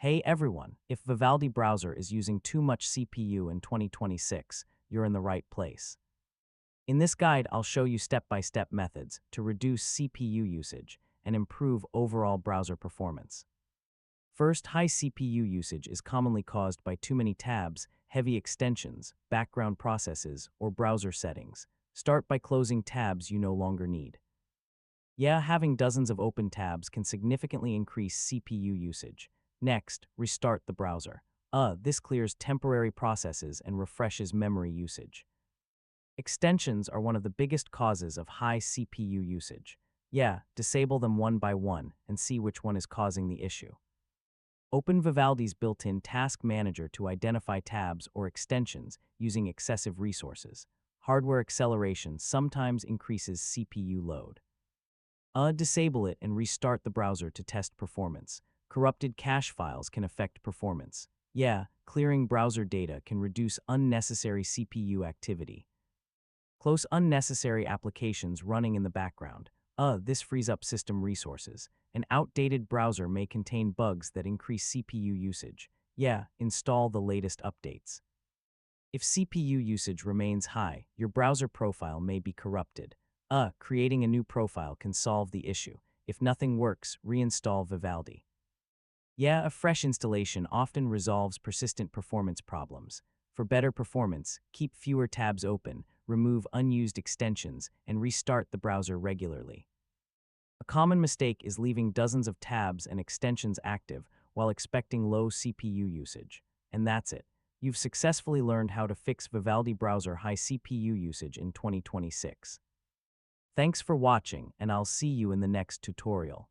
Hey everyone, if Vivaldi browser is using too much CPU in 2026, you're in the right place. In this guide, I'll show you step-by-step methods to reduce CPU usage and improve overall browser performance. First, high CPU usage is commonly caused by too many tabs, heavy extensions, background processes, or browser settings. Start by closing tabs you no longer need. Yeah, having dozens of open tabs can significantly increase CPU usage. Next, restart the browser. This clears temporary processes and refreshes memory usage. Extensions are one of the biggest causes of high CPU usage. Yeah, disable them one by one and see which one is causing the issue. Open Vivaldi's built-in Task Manager to identify tabs or extensions using excessive resources. Hardware acceleration sometimes increases CPU load. Disable it and restart the browser to test performance. Corrupted cache files can affect performance. Yeah, clearing browser data can reduce unnecessary CPU activity. Close unnecessary applications running in the background. This frees up system resources. An outdated browser may contain bugs that increase CPU usage. Yeah, install the latest updates. If CPU usage remains high, your browser profile may be corrupted. Creating a new profile can solve the issue. If nothing works, reinstall Vivaldi. Yeah, a fresh installation often resolves persistent performance problems. For better performance, keep fewer tabs open, remove unused extensions, and restart the browser regularly. A common mistake is leaving dozens of tabs and extensions active while expecting low CPU usage. And that's it. You've successfully learned how to fix Vivaldi browser high CPU usage in 2026. Thanks for watching, and I'll see you in the next tutorial.